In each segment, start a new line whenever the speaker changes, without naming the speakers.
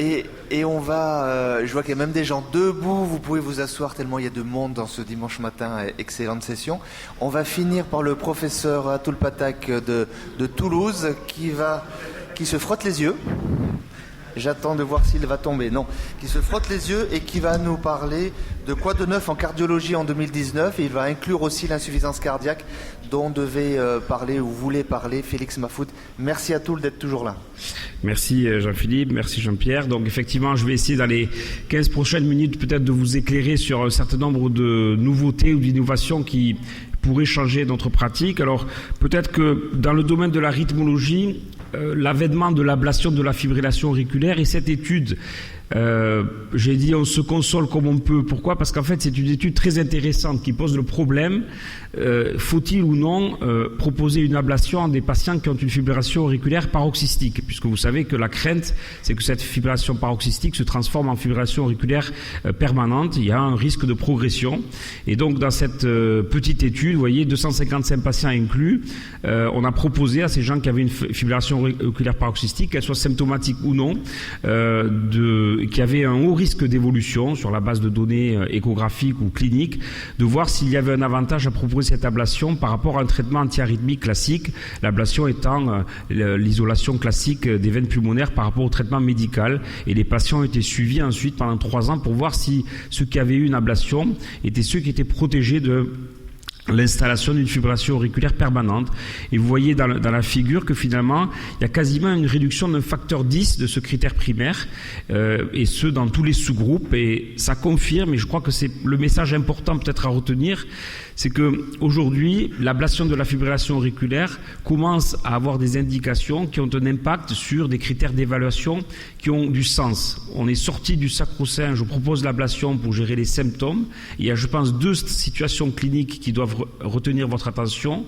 Et on va, je vois qu'il y a même des gens debout, vous pouvez vous asseoir tellement il y a de monde dans ce dimanche matin, excellente session. On va finir par le professeur Atul Pathak de Toulouse qui se frotte les yeux. J'attends de voir s'il va tomber. Non, qui se frotte les yeux et qui va nous parler de quoi de neuf en cardiologie en 2019. Et il va inclure aussi l'insuffisance cardiaque dont devait parler ou voulait parler Félix Mahfoud. Merci à tous d'être toujours là.
Merci Jean-Philippe, merci Jean-Pierre. Donc effectivement, je vais essayer dans les 15 prochaines minutes peut-être de vous éclairer sur un certain nombre de nouveautés ou d'innovations qui pourraient changer notre pratique. Alors peut-être que dans le domaine de la rythmologie, l'avènement de l'ablation de la fibrillation auriculaire et cette étude, j'ai dit on se console comme on peut. Pourquoi ? Parce qu'en fait c'est une étude très intéressante qui pose le problème, faut-il ou non proposer une ablation à des patients qui ont une fibrillation auriculaire paroxystique, puisque vous savez que la crainte c'est que cette fibrillation paroxystique se transforme en fibrillation auriculaire permanente, il y a un risque de progression. Et donc dans cette petite étude, vous voyez 255 patients inclus, on a proposé à ces gens qui avaient une fibrillation auriculaire paroxystique, qu'elle soit symptomatique ou non, qui avaient un haut risque d'évolution sur la base de données échographiques ou cliniques, de voir s'il y avait un avantage à proposer cette ablation par rapport à un traitement antiarythmique classique, l'ablation étant l'isolation classique des veines pulmonaires par rapport au traitement médical. Et les patients ont été suivis ensuite pendant 3 ans pour voir si ceux qui avaient eu une ablation étaient ceux qui étaient protégés de l'installation d'une fibrillation auriculaire permanente. Et vous voyez dans la figure que finalement, il y a quasiment une réduction d'un facteur 10 de ce critère primaire, et ce dans tous les sous-groupes. Et ça confirme, et je crois que c'est le message important peut-être à retenir, c'est qu'aujourd'hui, l'ablation de la fibrillation auriculaire commence à avoir des indications qui ont un impact sur des critères d'évaluation qui ont du sens. On est sorti du sacro-saint, je propose l'ablation pour gérer les symptômes. Il y a, je pense, 2 situations cliniques qui doivent retenir votre attention.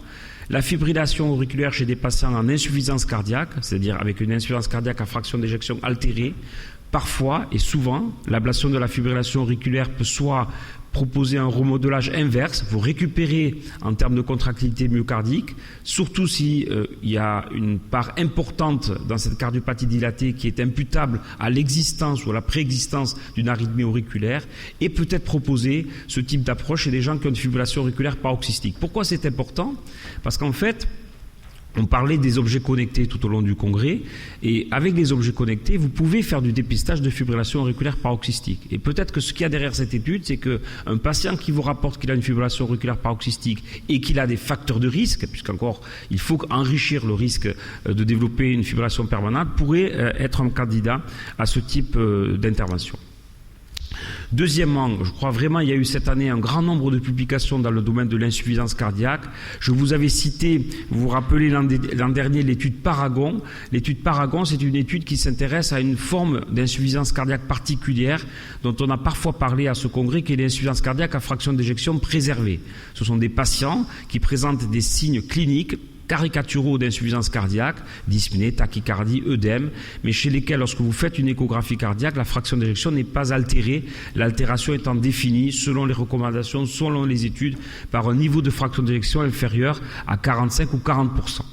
La fibrillation auriculaire chez des patients en insuffisance cardiaque, c'est-à-dire avec une insuffisance cardiaque à fraction d'éjection altérée. Parfois et souvent, l'ablation de la fibrillation auriculaire peut soit proposer un remodelage inverse, vous récupérez en termes de contractilité myocardique, surtout si il y a une part importante dans cette cardiopathie dilatée qui est imputable à l'existence ou à la préexistence d'une arythmie auriculaire, et peut-être proposer ce type d'approche chez des gens qui ont une fibrillation auriculaire paroxystique. Pourquoi c'est important ? Parce qu'en fait, on parlait des objets connectés tout au long du congrès, et avec les objets connectés, vous pouvez faire du dépistage de fibrillation auriculaire paroxystique. Et peut-être que ce qu'il y a derrière cette étude, c'est qu'un patient qui vous rapporte qu'il a une fibrillation auriculaire paroxystique et qu'il a des facteurs de risque, puisqu'encore il faut enrichir le risque de développer une fibrillation permanente, pourrait être un candidat à ce type d'intervention. Deuxièmement, je crois vraiment il y a eu cette année un grand nombre de publications dans le domaine de l'insuffisance cardiaque. Je vous avais cité, vous vous rappelez l'an dernier, l'étude Paragon. L'étude Paragon, c'est une étude qui s'intéresse à une forme d'insuffisance cardiaque particulière dont on a parfois parlé à ce congrès, qui est l'insuffisance cardiaque à fraction d'éjection préservée. Ce sont des patients qui présentent des signes cliniques caricaturaux d'insuffisance cardiaque, dyspnée, tachycardie, œdème, mais chez lesquels, lorsque vous faites une échographie cardiaque, la fraction d'éjection n'est pas altérée, l'altération étant définie selon les recommandations, selon les études, par un niveau de fraction d'éjection inférieur à 45 ou 40%.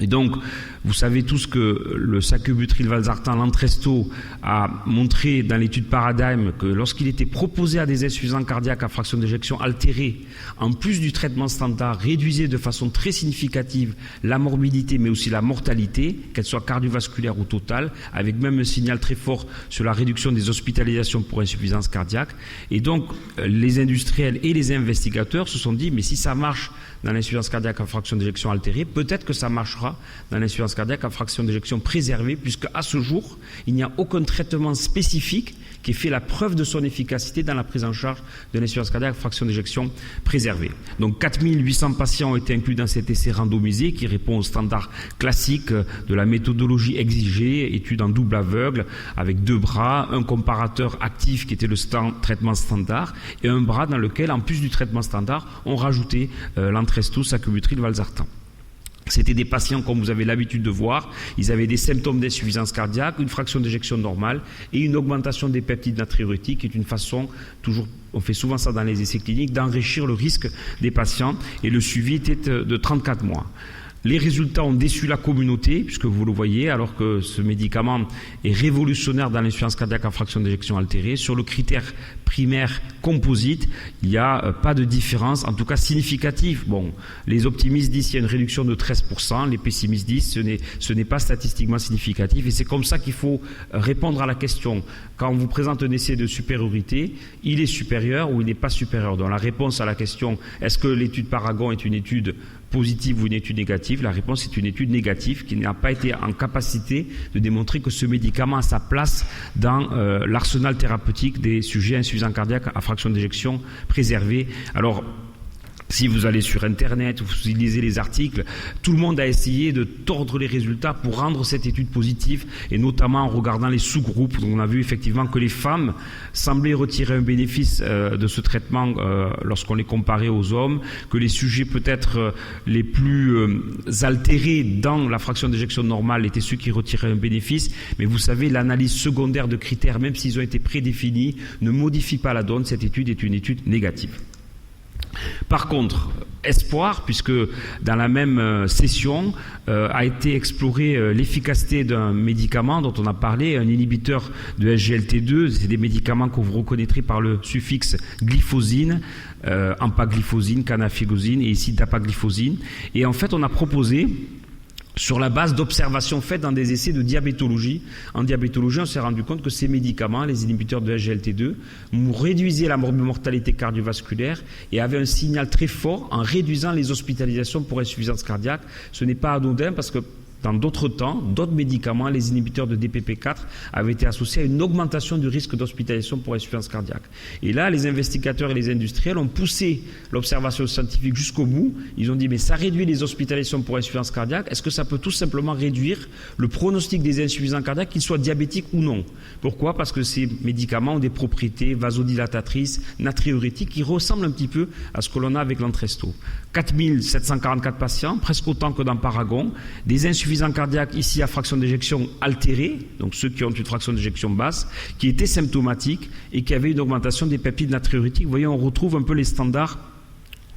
Et donc, vous savez tous que le sacubitril/valsartan, l'Entresto, a montré dans l'étude Paradigm que lorsqu'il était proposé à des insuffisants cardiaques à fraction d'éjection altérée, en plus du traitement standard, réduisait de façon très significative la morbidité mais aussi la mortalité, qu'elle soit cardiovasculaire ou totale, avec même un signal très fort sur la réduction des hospitalisations pour insuffisance cardiaque. Et donc, les industriels et les investigateurs se sont dit, mais si ça marche dans l'insuffisance cardiaque à fraction d'éjection altérée, peut-être que ça marchera dans l'insuffisance cardiaque à fraction d'éjection préservée, puisque à ce jour, il n'y a aucun traitement spécifique qui ait fait la preuve de son efficacité dans la prise en charge de l'insuffisance cardiaque à fraction d'éjection préservée. Donc 4800 patients ont été inclus dans cet essai randomisé qui répond aux standards classiques de la méthodologie exigée, étude en double aveugle, avec 2 bras, un comparateur actif qui était le traitement standard, et un bras dans lequel, en plus du traitement standard, on rajoutait l'Entresto, sacubitril, valsartan. C'était des patients, comme vous avez l'habitude de voir, ils avaient des symptômes d'insuffisance cardiaque, une fraction d'éjection normale et une augmentation des peptides natriurétiques, qui est une façon, toujours, on fait souvent ça dans les essais cliniques, d'enrichir le risque des patients, et le suivi était de 34 mois. Les résultats ont déçu la communauté, puisque vous le voyez, alors que ce médicament est révolutionnaire dans l'insuffisance cardiaque à fraction d'éjection altérée. Sur le critère primaire composite, il n'y a pas de différence, en tout cas significative. Bon, les optimistes disent qu'il y a une réduction de 13%, les pessimistes disent que ce n'est pas statistiquement significatif, et c'est comme ça qu'il faut répondre à la question. Quand on vous présente un essai de supériorité, il est supérieur ou il n'est pas supérieur. Donc la réponse à la question, est-ce que l'étude Paragon est une étude positive ou une étude négative? La réponse est une étude négative qui n'a pas été en capacité de démontrer que ce médicament a sa place dans l'arsenal thérapeutique des sujets insuffisants cardiaques à fraction d'éjection préservée. Alors, si vous allez sur Internet ou vous lisez les articles, tout le monde a essayé de tordre les résultats pour rendre cette étude positive, et notamment en regardant les sous-groupes. On a vu effectivement que les femmes semblaient retirer un bénéfice de ce traitement lorsqu'on les comparait aux hommes, que les sujets peut-être les plus altérés dans la fraction d'éjection normale étaient ceux qui retiraient un bénéfice. Mais vous savez, l'analyse secondaire de critères, même s'ils ont été prédéfinis, ne modifie pas la donne. Cette étude est une étude négative. Par contre, espoir, puisque dans la même session a été explorée l'efficacité d'un médicament dont on a parlé, un inhibiteur de SGLT2. C'est des médicaments que vous reconnaîtrez par le suffixe glyphosine, empagliflozine, canafiglozine et ici dapagliflozine. Et en fait, on a proposé, sur la base d'observations faites dans des essais de diabétologie. En diabétologie, on s'est rendu compte que ces médicaments, les inhibiteurs de SGLT2, réduisaient la mortalité cardiovasculaire et avaient un signal très fort en réduisant les hospitalisations pour insuffisance cardiaque. Ce n'est pas anodin parce que dans d'autres temps, d'autres médicaments, les inhibiteurs de DPP4, avaient été associés à une augmentation du risque d'hospitalisation pour insuffisance cardiaque. Et là, les investigateurs et les industriels ont poussé l'observation scientifique jusqu'au bout. Ils ont dit, mais ça réduit les hospitalisations pour insuffisance cardiaque. Est-ce que ça peut tout simplement réduire le pronostic des insuffisants cardiaques, qu'ils soient diabétiques ou non? Pourquoi? Parce que ces médicaments ont des propriétés vasodilatatrices, natriurétiques, qui ressemblent un petit peu à ce que l'on a avec l'Entresto. 4744 patients, presque autant que dans Paragon, des insuffisants cardiaques ici à fraction d'éjection altérée, donc ceux qui ont une fraction d'éjection basse, qui étaient symptomatiques et qui avaient une augmentation des peptides natriurétiques. Vous voyez, on retrouve un peu les standards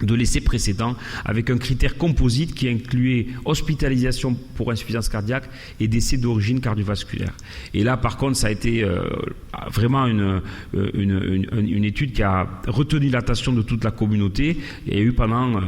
de l'essai précédent, avec un critère composite qui incluait hospitalisation pour insuffisance cardiaque et décès d'origine cardiovasculaire. Et là, par contre, ça a été vraiment une étude qui a retenu l'attention de toute la communauté. Il y a eu pendant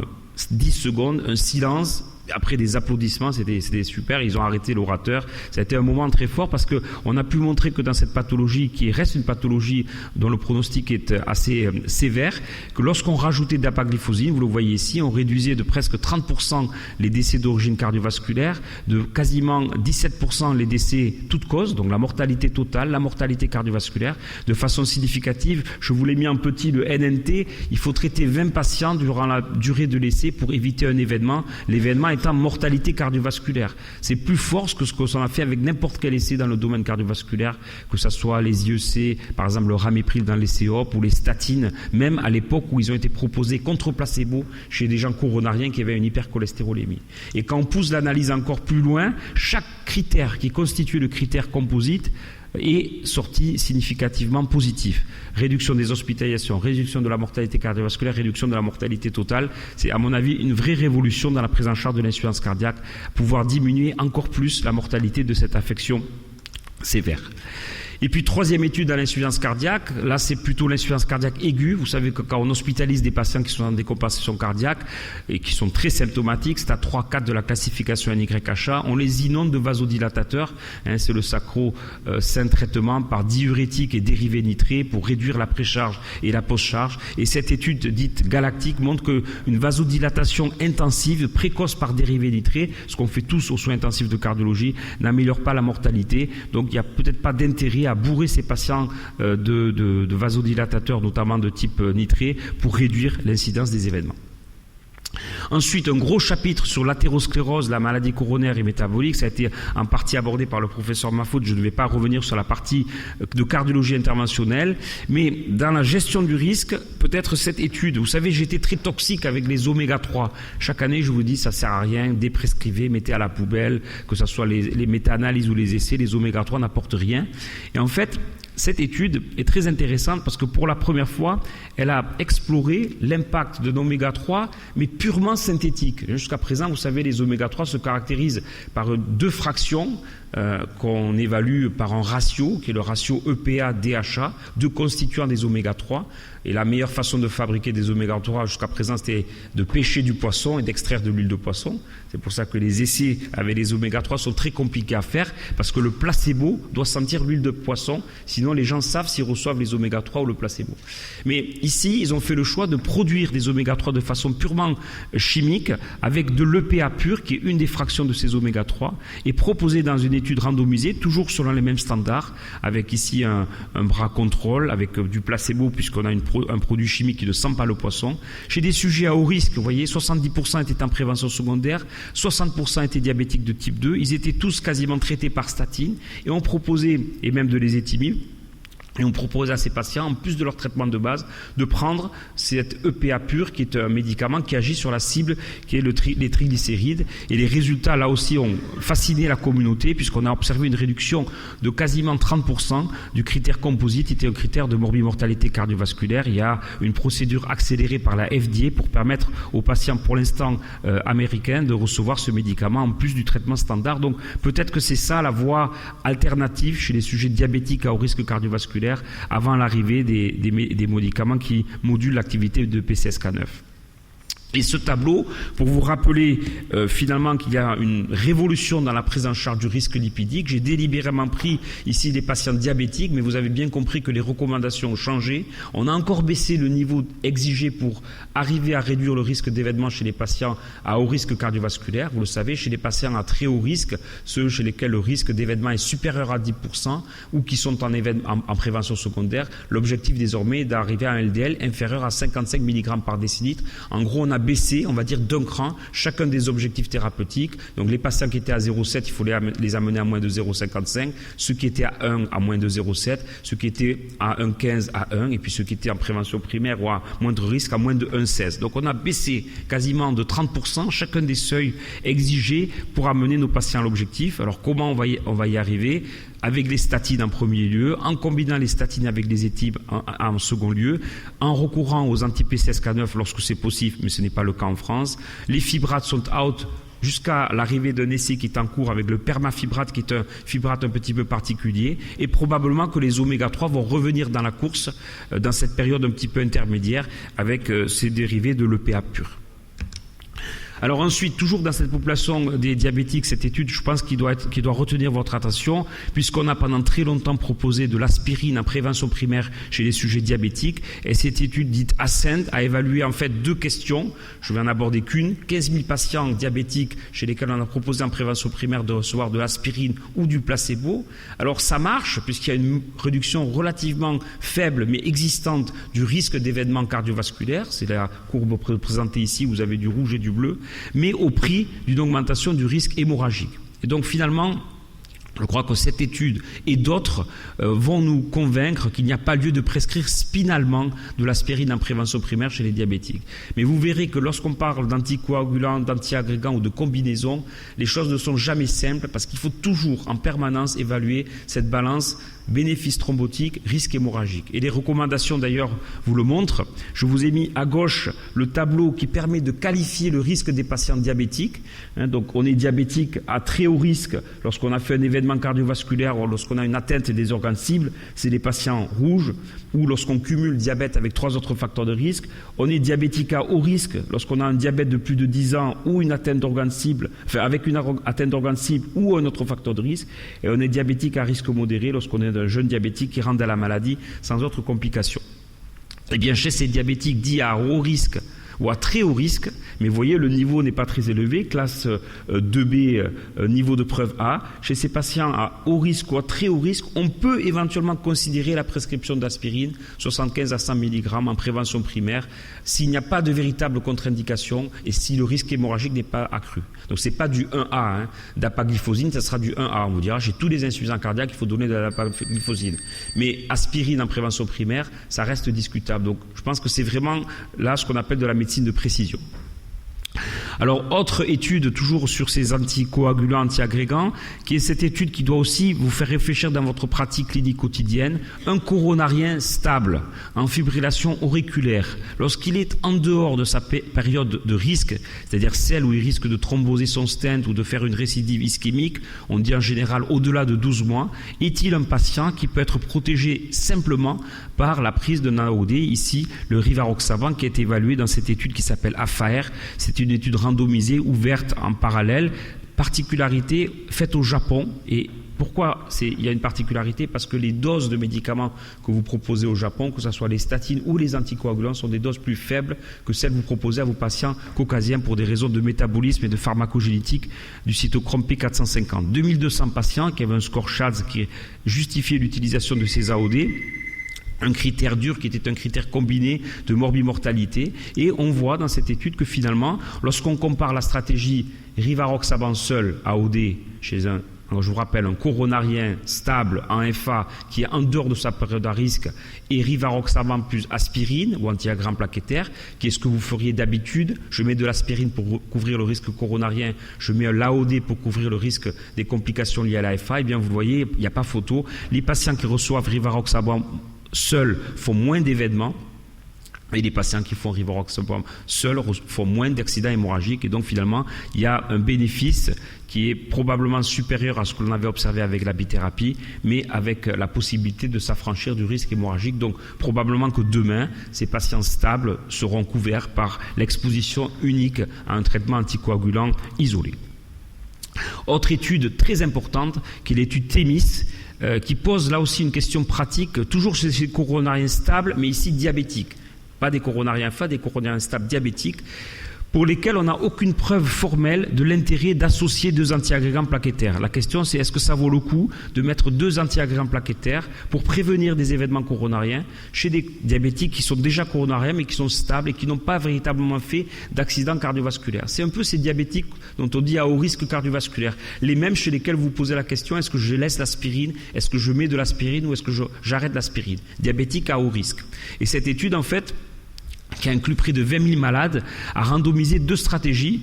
10 secondes un silence. Après des applaudissements, c'était super, ils ont arrêté l'orateur. Ça a été un moment très fort parce qu'on a pu montrer que dans cette pathologie, qui reste une pathologie dont le pronostic est assez sévère, que lorsqu'on rajoutait de dapagliflozine, vous le voyez ici, on réduisait de presque 30% les décès d'origine cardiovasculaire, de quasiment 17% les décès toutes causes, donc la mortalité totale, la mortalité cardiovasculaire, de façon significative. Je vous l'ai mis en petit, le NNT, il faut traiter 20 patients durant la durée de l'essai pour éviter un événement. L'événement étant mortalité cardiovasculaire. C'est plus fort que ce qu'on a fait avec n'importe quel essai dans le domaine cardiovasculaire, que ce soit les IEC, par exemple le ramipril dans les CEOP ou les statines, même à l'époque où ils ont été proposés contre placebo chez des gens coronariens qui avaient une hypercholestérolémie. Et quand on pousse l'analyse encore plus loin, chaque critère qui constitue le critère composite est sorti significativement positif. Réduction des hospitalisations, réduction de la mortalité cardiovasculaire, réduction de la mortalité totale. C'est à mon avis une vraie révolution dans la prise en charge de l'insuffisance cardiaque, pouvoir diminuer encore plus la mortalité de cette affection sévère. Et puis, troisième étude à l'insuffisance cardiaque, là c'est plutôt l'insuffisance cardiaque aiguë. Vous savez que quand on hospitalise des patients qui sont en décompensation cardiaque et qui sont très symptomatiques, c'est à 3-4 de la classification NYHA, on les inonde de vasodilatateurs, c'est le sacro-saint traitement par diurétique et dérivés nitrés pour réduire la précharge et la post-charge. Et cette étude dite galactique montre qu'une vasodilatation intensive, précoce par dérivés nitrés, ce qu'on fait tous aux soins intensifs de cardiologie, n'améliore pas la mortalité. Donc il n'y a peut-être pas d'intérêt à bourrer ces patients de vasodilatateurs, notamment de type nitré, pour réduire l'incidence des événements. Ensuite, un gros chapitre sur l'athérosclérose, la maladie coronaire et métabolique. Ça a été en partie abordé par le professeur Mahfoud. Je ne vais pas revenir sur la partie de cardiologie interventionnelle. Mais dans la gestion du risque, peut-être cette étude. Vous savez, j'étais très toxique avec les oméga 3. Chaque année, je vous dis, ça ne sert à rien. Déprescrivez, mettez à la poubelle, que ce soit les méta-analyses ou les essais. Les oméga 3 n'apportent rien. Et en fait, cette étude est très intéressante parce que pour la première fois, elle a exploré l'impact de l'oméga 3, mais purement synthétique. Jusqu'à présent, vous savez, les oméga 3 se caractérisent par deux fractions qu'on évalue par un ratio, qui est le ratio EPA-DHA, deux constituants des oméga 3. Et la meilleure façon de fabriquer des oméga 3 jusqu'à présent, c'était de pêcher du poisson et d'extraire de l'huile de poisson. C'est pour ça que les essais avec les oméga 3 sont très compliqués à faire, parce que le placebo doit sentir l'huile de poisson, sinon les gens savent s'ils reçoivent les oméga 3 ou le placebo. Mais ici, ils ont fait le choix de produire des oméga 3 de façon purement chimique, avec de l'EPA pur, qui est une des fractions de ces oméga 3, et proposé dans une étude randomisée, toujours selon les mêmes standards, avec ici un bras contrôle, avec du placebo, puisqu'on a un produit chimique qui ne sent pas le poisson. Chez des sujets à haut risque, vous voyez, 70% étaient en prévention secondaire, 60% étaient diabétiques de type 2, ils étaient tous quasiment traités par statine, et on proposait, et même de l'ésétimibe, et on propose à ces patients, en plus de leur traitement de base, de prendre cette EPA pur, qui est un médicament qui agit sur la cible, qui est les triglycérides. Et les résultats, là aussi, ont fasciné la communauté, puisqu'on a observé une réduction de quasiment 30% du critère composite, qui était un critère de morbimortalité cardiovasculaire. Il y a une procédure accélérée par la FDA pour permettre aux patients, pour l'instant américains, de recevoir ce médicament en plus du traitement standard. Donc peut-être que c'est ça la voie alternative chez les sujets diabétiques à haut risque cardiovasculaire, avant l'arrivée des médicaments qui modulent l'activité de PCSK9. Et ce tableau, pour vous rappeler finalement qu'il y a une révolution dans la prise en charge du risque lipidique, j'ai délibérément pris ici des patients diabétiques, mais vous avez bien compris que les recommandations ont changé. On a encore baissé le niveau exigé pour arriver à réduire le risque d'événement chez les patients à haut risque cardiovasculaire. Vous le savez, chez les patients à très haut risque, ceux chez lesquels le risque d'événement est supérieur à 10% ou qui sont en prévention secondaire, l'objectif désormais est d'arriver à un LDL inférieur à 55 mg par décilitre. En gros, on a baissé, on va dire, d'un cran chacun des objectifs thérapeutiques. Donc les patients qui étaient à 0,7, il faut les amener à moins de 0,55. Ceux qui étaient à 1 à moins de 0,7. Ceux qui étaient à 1,15 à 1. Et puis ceux qui étaient en prévention primaire ou à moindre risque à moins de 1,16. Donc on a baissé quasiment de 30% chacun des seuils exigés pour amener nos patients à l'objectif. Alors comment on va y arriver ? Avec les statines en premier lieu, en combinant les statines avec les étibes en second lieu, en recourant aux anti-PCSK9 lorsque c'est possible, mais ce n'est pas le cas en France. Les fibrates sont out jusqu'à l'arrivée d'un essai qui est en cours avec le permafibrate, qui est un fibrate un petit peu particulier, et probablement que les oméga 3 vont revenir dans la course dans cette période un petit peu intermédiaire avec ces dérivés de l'EPA pur. Alors ensuite, toujours dans cette population des diabétiques, cette étude, je pense qu'il doit retenir votre attention, puisqu'on a pendant très longtemps proposé de l'aspirine en prévention primaire chez les sujets diabétiques. Et cette étude dite ASCEND a évalué en fait deux questions. Je vais en aborder qu'une. 15 000 patients diabétiques chez lesquels on a proposé en prévention primaire de recevoir de l'aspirine ou du placebo. Alors ça marche, puisqu'il y a une réduction relativement faible, mais existante, du risque d'événements cardiovasculaires. C'est la courbe présentée ici, vous avez du rouge et du bleu, mais au prix d'une augmentation du risque hémorragique. Et donc finalement, je crois que cette étude et d'autres vont nous convaincre qu'il n'y a pas lieu de prescrire spinalement de l'aspirine en prévention primaire chez les diabétiques. Mais vous verrez que lorsqu'on parle d'anticoagulants, d'antiagrégants ou de combinaisons, les choses ne sont jamais simples parce qu'il faut toujours en permanence évaluer cette balance bénéfice thrombotique, risque hémorragique. Et les recommandations d'ailleurs vous le montrent. Je vous ai mis à gauche le tableau qui permet de qualifier le risque des patients diabétiques. Donc on est diabétique à très haut risque lorsqu'on a fait un événement cardiovasculaire ou lorsqu'on a une atteinte des organes cibles, c'est les patients rouges, ou lorsqu'on cumule diabète avec 3 autres facteurs de risque. On est diabétique à haut risque lorsqu'on a un diabète de plus de 10 ans ou une atteinte d'organes cibles, enfin avec une atteinte d'organes cibles ou un autre facteur de risque. Et on est diabétique à risque modéré lorsqu'on est un jeune diabétique qui rentre à la maladie sans autre complication. Eh bien, chez ces diabétiques dits à haut risque ou à très haut risque, mais vous voyez, le niveau n'est pas très élevé, classe 2B, niveau de preuve A. Chez ces patients à haut risque ou à très haut risque, on peut éventuellement considérer la prescription d'aspirine, 75 à 100 mg en prévention primaire, s'il n'y a pas de véritable contre-indication et si le risque hémorragique n'est pas accru. Donc ce n'est pas du 1A, dapagliflozine, ça sera du 1A. On vous dira, j'ai tous les insuffisants cardiaques, il faut donner de la dapagliflozine. Mais aspirine en prévention primaire, ça reste discutable. Donc je pense que c'est vraiment là ce qu'on appelle de la médecine de précision. Alors, autre étude, toujours sur ces anticoagulants, antiagrégants, qui est cette étude qui doit aussi vous faire réfléchir dans votre pratique clinique quotidienne. Un coronarien stable, en fibrillation auriculaire, lorsqu'il est en dehors de sa période de risque, c'est-à-dire celle où il risque de thromboser son stent ou de faire une récidive ischémique, on dit en général au-delà de 12 mois, est-il un patient qui peut être protégé simplement par la prise d'un AOD, ici le rivaroxaban qui est évalué dans cette étude qui s'appelle AFAER. C'est une étude randomisée, ouverte en parallèle, particularité faite au Japon. Et pourquoi il y a une particularité? Parce que les doses de médicaments que vous proposez au Japon, que ce soit les statines ou les anticoagulants, sont des doses plus faibles que celles que vous proposez à vos patients caucasiens pour des raisons de métabolisme et de pharmacogénétique du cytochrome P450. 2200 patients qui avaient un score Schatz qui justifiait l'utilisation de ces AOD, un critère dur qui était un critère combiné de morbimortalité. Et on voit dans cette étude que finalement, lorsqu'on compare la stratégie rivaroxaban seul AOD chez alors je vous rappelle, un coronarien stable en FA qui est en dehors de sa période à risque, et rivaroxaban plus aspirine ou antiagramme plaquettaire, qui est ce que vous feriez d'habitude. Je mets de l'aspirine pour couvrir le risque coronarien, je mets un l'AOD pour couvrir le risque des complications liées à la FA. Et bien vous voyez, il n'y a pas photo. Les patients qui reçoivent rivaroxaban seuls font moins d'événements. Et les patients qui font rivaroxaban seuls font moins d'accidents hémorragiques. Et donc finalement, il y a un bénéfice qui est probablement supérieur à ce que l'on avait observé avec la bithérapie, mais avec la possibilité de s'affranchir du risque hémorragique. Donc probablement que demain, ces patients stables seront couverts par l'exposition unique à un traitement anticoagulant isolé. Autre étude très importante, qui est l'étude THEMIS, qui pose là aussi une question pratique, toujours chez les coronariens stables, mais ici diabétiques. Pas des coronariens FA, des coronariens stables diabétiques, pour lesquels on n'a aucune preuve formelle de l'intérêt d'associer deux antiagrégants plaquettaires. La question c'est, est-ce que ça vaut le coup de mettre deux antiagrégants plaquettaires pour prévenir des événements coronariens chez des diabétiques qui sont déjà coronariens mais qui sont stables et qui n'ont pas véritablement fait d'accident cardiovasculaire. C'est un peu ces diabétiques dont on dit à haut risque cardiovasculaire, les mêmes chez lesquels vous posez la question, est-ce que je laisse l'aspirine, est-ce que je mets de l'aspirine ou est-ce que j'arrête l'aspirine? Diabétiques à haut risque. Et cette étude en fait, qui a inclus près de 20 000 malades, a randomisé deux stratégies.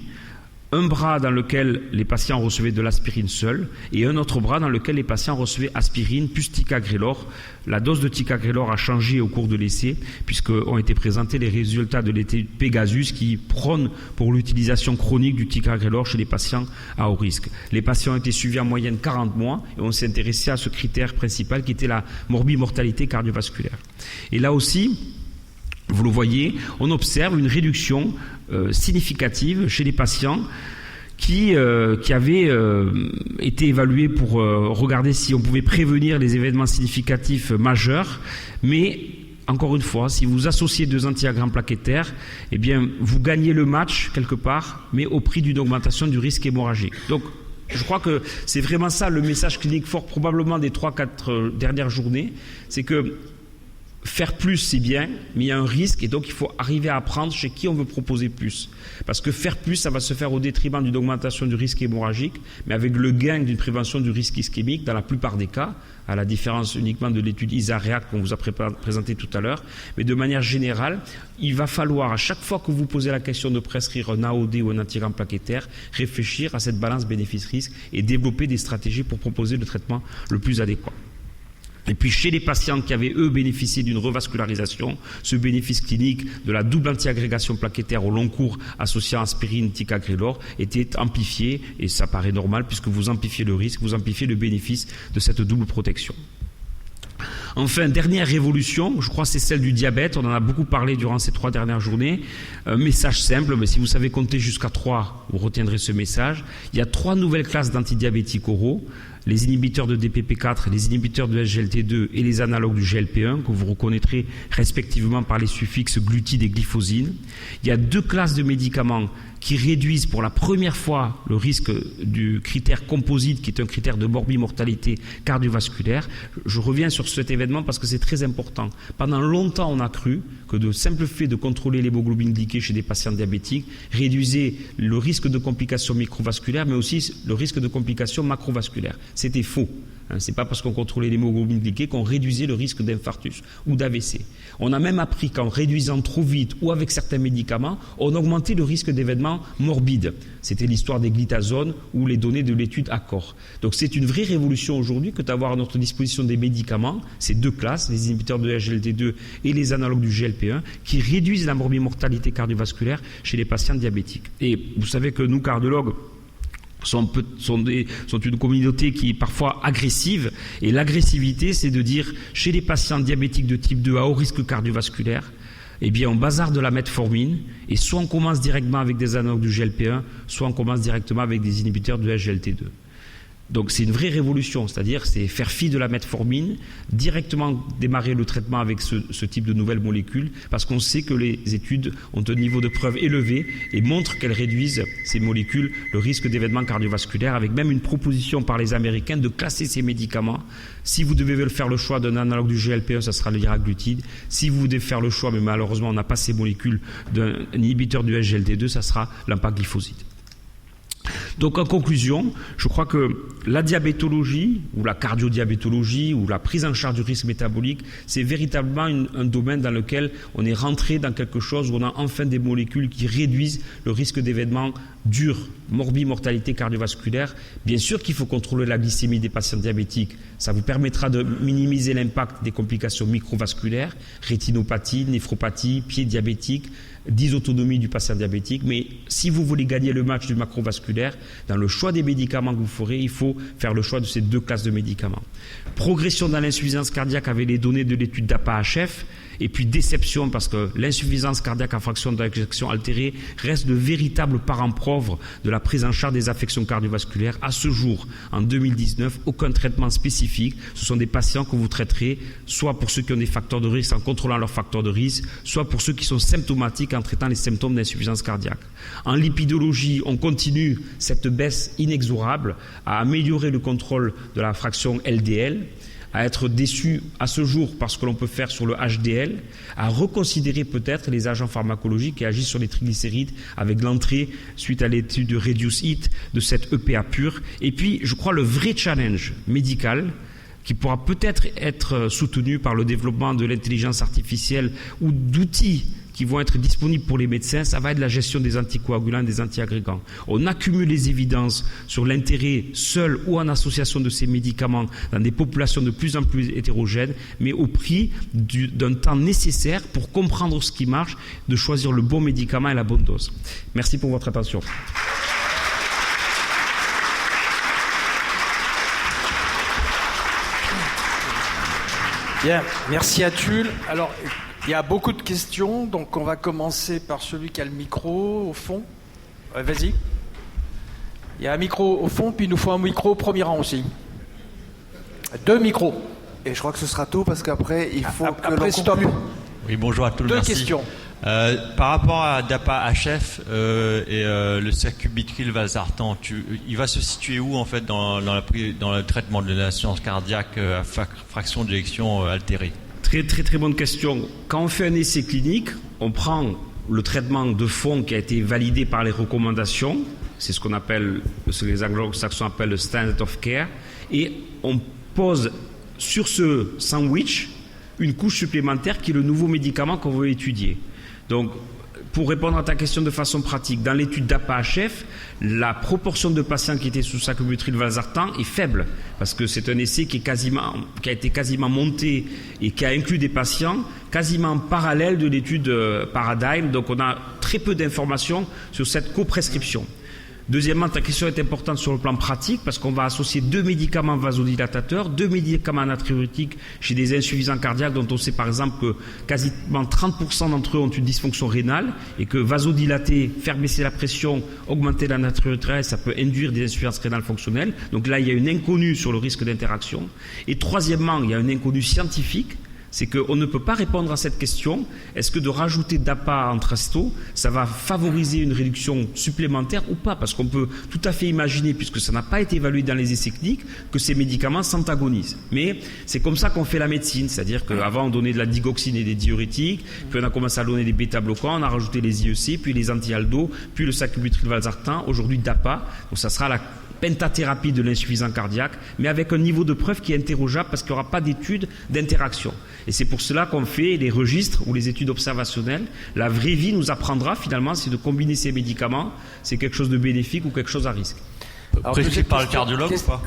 Un bras dans lequel les patients recevaient de l'aspirine seule et un autre bras dans lequel les patients recevaient aspirine plus ticagrelor. La dose de ticagrelor a changé au cours de l'essai puisqu'ont été présentés les résultats de l'étude Pegasus qui prône pour l'utilisation chronique du ticagrelor chez les patients à haut risque. Les patients ont été suivis en moyenne 40 mois et on s'est intéressé à ce critère principal qui était la morbimortalité cardiovasculaire. Et là aussi, vous le voyez, on observe une réduction significative chez les patients qui avaient été évalués pour regarder si on pouvait prévenir les événements significatifs majeurs. Mais, encore une fois, si vous associez deux antiagrammes plaquettaires, eh bien, vous gagnez le match quelque part, mais au prix d'une augmentation du risque hémorragique. Donc, je crois que c'est vraiment ça le message clinique fort probablement des 3-4 dernières journées, c'est que faire plus, c'est bien, mais il y a un risque et donc il faut arriver à apprendre chez qui on veut proposer plus. Parce que faire plus, ça va se faire au détriment d'une augmentation du risque hémorragique, mais avec le gain d'une prévention du risque ischémique dans la plupart des cas, à la différence uniquement de l'étude ISA-REACT qu'on vous a présentée tout à l'heure. Mais de manière générale, il va falloir, à chaque fois que vous posez la question de prescrire un AOD ou un antigramme plaquettaire, réfléchir à cette balance bénéfice-risque et développer des stratégies pour proposer le traitement le plus adéquat. Et puis chez les patients qui avaient, eux, bénéficié d'une revascularisation, ce bénéfice clinique de la double antiagrégation plaquettaire au long cours associant aspirine, ticagrelor était amplifié, et ça paraît normal puisque vous amplifiez le risque, vous amplifiez le bénéfice de cette double protection. Enfin, dernière révolution, je crois que c'est celle du diabète, on en a beaucoup parlé durant ces 3 dernières journées. Un message simple, mais si vous savez compter jusqu'à 3, vous retiendrez ce message. Il y a 3 nouvelles classes d'antidiabétiques oraux, les inhibiteurs de DPP4, les inhibiteurs de SGLT2 et les analogues du GLP1, que vous reconnaîtrez respectivement par les suffixes glutide et glyphosine. Il y a 2 classes de médicaments qui réduisent pour la première fois le risque du critère composite, qui est un critère de morbimortalité cardiovasculaire. Je reviens sur cet événement parce que c'est très important. Pendant longtemps, on a cru que le simple fait de contrôler l'hémoglobine glyquée chez des patients diabétiques réduisait le risque de complications microvasculaires, mais aussi le risque de complications macrovasculaires. C'était faux. Ce n'est pas parce qu'on contrôlait l'hémoglobine glyquée qu'on réduisait le risque d'infarctus ou d'AVC. On a même appris qu'en réduisant trop vite ou avec certains médicaments, on augmentait le risque d'événements événements morbides. C'était l'histoire des glitazones ou les données de l'étude Accor. Donc c'est une vraie révolution aujourd'hui que d'avoir à notre disposition des médicaments, ces deux classes, les inhibiteurs de SGLT2 et les analogues du GLP1, qui réduisent la morbimortalité cardiovasculaire chez les patients diabétiques. Et vous savez que nous, cardiologues, sont une communauté qui est parfois agressive, et l'agressivité, c'est de dire chez les patients diabétiques de type 2 à haut risque cardiovasculaire, eh bien on bazarde de la metformine, et soit on commence directement avec des analogues du GLP1, soit on commence directement avec des inhibiteurs de SGLT2. Donc c'est une vraie révolution, c'est-à-dire c'est faire fi de la metformine, directement démarrer le traitement avec ce type de nouvelles molécules, parce qu'on sait que les études ont un niveau de preuve élevé et montrent qu'elles réduisent, ces molécules, le risque d'événements cardiovasculaires, avec même une proposition par les Américains de classer ces médicaments. Si vous devez faire le choix d'un analogue du GLP1, ça sera le liraglutide. Si vous devez faire le choix, mais malheureusement on n'a pas ces molécules, d'un inhibiteur du SGLT2, ça sera l'empagliflozin. Donc en conclusion, je crois que la diabétologie ou la cardiodiabétologie ou la prise en charge du risque métabolique, c'est véritablement un domaine dans lequel on est rentré dans quelque chose où on a enfin des molécules qui réduisent le risque d'événements durs, morbimortalité cardiovasculaire. Bien sûr qu'il faut contrôler la glycémie des patients diabétiques. Ça vous permettra de minimiser l'impact des complications microvasculaires, rétinopathie, néphropathie, pied diabétique, dysautonomie du patient diabétique. Mais si vous voulez gagner le match du macrovasculaire, dans le choix des médicaments que vous ferez, il faut faire le choix de ces deux classes de médicaments. Progression dans l'insuffisance cardiaque avec les données de l'étude d'APA-HF, et puis déception parce que l'insuffisance cardiaque à fraction d'éjection altérée reste le véritable parent pauvre de la prise en charge des affections cardiovasculaires. À ce jour, en 2019, aucun traitement spécifique. Ce sont des patients que vous traiterez soit pour ceux qui ont des facteurs de risque en contrôlant leurs facteurs de risque, soit pour ceux qui sont symptomatiques en traitant les symptômes d'insuffisance cardiaque. En lipidologie, on continue cette baisse inexorable à améliorer le contrôle de la fraction LDL, à être déçu à ce jour parce que l'on peut faire sur le HDL, à reconsidérer peut-être les agents pharmacologiques qui agissent sur les triglycérides avec l'entrée, suite à l'étude de Reduce It, de cette EPA pure. Et puis, je crois, le vrai challenge médical qui pourra peut-être être soutenu par le développement de l'intelligence artificielle ou d'outils qui vont être disponibles pour les médecins, ça va être la gestion des anticoagulants, des antiagrégants. On accumule les évidences sur l'intérêt seul ou en association de ces médicaments dans des populations de plus en plus hétérogènes, mais au prix d'un temps nécessaire pour comprendre ce qui marche, de choisir le bon médicament et la bonne dose. Merci pour votre attention.
Bien, merci Atul. Alors, il y a beaucoup de questions, donc on va commencer par celui qui a le micro au fond. Vas-y. Il y a un micro au fond, puis il nous faut un micro au premier rang aussi. 2 micros.
Et je crois que ce sera tout parce qu'après, il faut que
après,
l'on
stop.
conclue.
Oui, bonjour à tous.
2
merci.
questions.
Par rapport à DAPA-HF et le sacubitril/valsartan, il va se situer où en fait dans le traitement de l'insuffisance cardiaque à fraction d'éjection altérée?
Très très très bonne question. Quand on fait un essai clinique, on prend le traitement de fond qui a été validé par les recommandations, c'est ce que les anglo-saxons appellent le standard of care, et on pose sur ce sandwich une couche supplémentaire qui est le nouveau médicament qu'on veut étudier. Donc, pour répondre à ta question de façon pratique, dans l'étude d'APA-HF, la proportion de patients qui étaient sous sacubitril/valsartan est faible, parce que c'est un essai qui a été quasiment monté et qui a inclus des patients quasiment parallèles de l'étude Paradigm, donc on a très peu d'informations sur cette coprescription. Deuxièmement, ta question est importante sur le plan pratique parce qu'on va associer 2 médicaments vasodilatateurs, 2 médicaments natriurétiques chez des insuffisants cardiaques dont on sait par exemple que quasiment 30% d'entre eux ont une dysfonction rénale et que vasodilater, faire baisser la pression, augmenter la natriurétrie, ça peut induire des insuffisances rénales fonctionnelles. Donc là, il y a une inconnue sur le risque d'interaction. Et troisièmement, il y a une inconnue scientifique. C'est qu'on ne peut pas répondre à cette question. Est-ce que de rajouter DAPA en Entresto, ça va favoriser une réduction supplémentaire ou pas? Parce qu'on peut tout à fait imaginer, puisque ça n'a pas été évalué dans les essais cliniques, que ces médicaments s'antagonisent. Mais c'est comme ça qu'on fait la médecine. C'est-à-dire qu'avant, on donnait de la digoxine et des diurétiques, puis on a commencé à donner des bêta-bloquants, on a rajouté les IEC, puis les anti-aldo, puis le sacubitril/valsartan, aujourd'hui DAPA. Donc ça sera pentathérapie de l'insuffisance cardiaque, mais avec un niveau de preuve qui est interrogeable parce qu'il n'y aura pas d'études d'interaction. Et c'est pour cela qu'on fait les registres ou les études observationnelles. La vraie vie nous apprendra finalement si de combiner ces médicaments, c'est quelque chose de bénéfique ou quelque chose à risque.
Alors,
Prescrit par le cardiologue ou pas?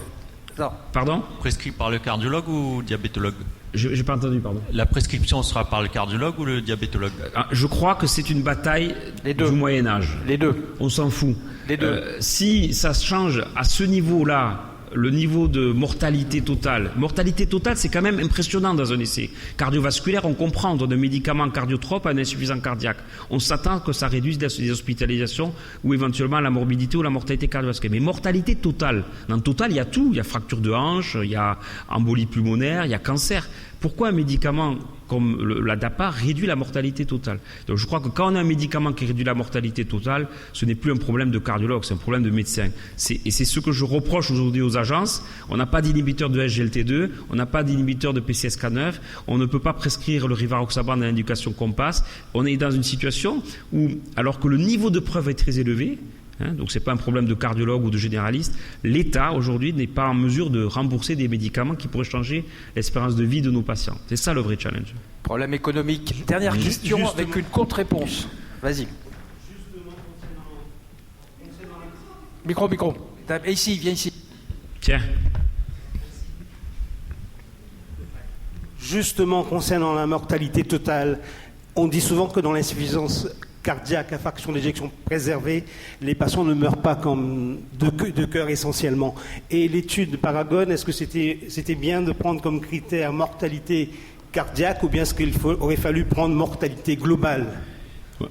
Non.
Pardon?
Prescrit par le cardiologue ou diabétologue?
J'ai pas entendu, pardon.
La prescription sera par le cardiologue ou le diabétologue?
Je crois que c'est une bataille
Les deux.
du Moyen-Âge.
Les deux.
On s'en fout.
Les deux.
Si ça change à ce niveau-là, le niveau de mortalité totale. Mortalité totale, c'est quand même impressionnant dans un essai cardiovasculaire. On comprend, on donne un médicament cardiotrope à un insuffisant cardiaque. On s'attend que ça réduise les hospitalisations ou éventuellement la morbidité ou la mortalité cardiovasculaire. Mais mortalité totale. Dans le total, il y a tout. Il y a fracture de hanche, il y a embolie pulmonaire, il y a cancer. Pourquoi un médicament comme la DAPA réduit la mortalité totale? Donc je crois que quand on a un médicament qui réduit la mortalité totale, ce n'est plus un problème de cardiologue, c'est un problème de médecin. Et c'est ce que je reproche aujourd'hui aux agences. On n'a pas d'inhibiteur de SGLT2, on n'a pas d'inhibiteur de PCSK9, on ne peut pas prescrire le rivaroxaban dans l'indication COMPASS. On est dans une situation où, alors que le niveau de preuve est très élevé, donc ce n'est pas un problème de cardiologue ou de généraliste, l'État aujourd'hui n'est pas en mesure de rembourser des médicaments qui pourraient changer l'espérance de vie de nos patients. C'est ça le vrai challenge.
Problème économique. Dernière question avec une courte réponse. Vas-y. Micro. Ici, viens ici.
Tiens.
Justement, concernant la mortalité totale, on dit souvent que dans l'insuffisance cardiaque à fraction d'éjection préservée, les patients ne meurent pas comme de cœur essentiellement. Et l'étude de Paragon, est-ce que c'était bien de prendre comme critère mortalité cardiaque ou bien est-ce qu'il aurait fallu prendre mortalité globale?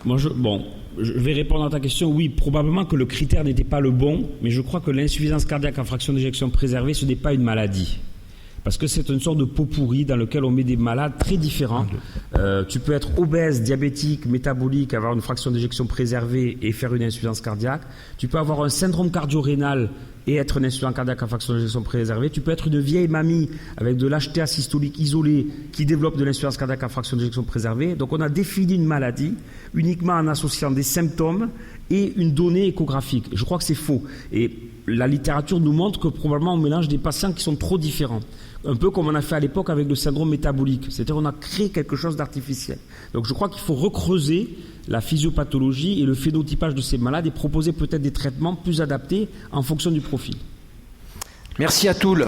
Je vais répondre à ta question. Oui, probablement que le critère n'était pas le bon, mais je crois que l'insuffisance cardiaque à fraction d'éjection préservée, ce n'est pas une maladie. Parce que c'est une sorte de pot pourri dans lequel on met des malades très différents. Tu peux être obèse, diabétique, métabolique, avoir une fraction d'éjection préservée et faire une insuffisance cardiaque. Tu peux avoir un syndrome cardio-rénal et être un insuffisant cardiaque à fraction d'éjection préservée. Tu peux être une vieille mamie avec de l'HTA systolique isolé qui développe de l'insuffisance cardiaque à fraction d'éjection préservée. Donc on a défini une maladie uniquement en associant des symptômes et une donnée échographique. Je crois que c'est faux. Et la littérature nous montre que probablement on mélange des patients qui sont trop différents. Un peu comme on a fait à l'époque avec le syndrome métabolique. C'est-à-dire qu'on a créé quelque chose d'artificiel. Donc je crois qu'il faut recreuser la physiopathologie et le phénotypage de ces malades et proposer peut-être des traitements plus adaptés en fonction du profil.
Merci à tous.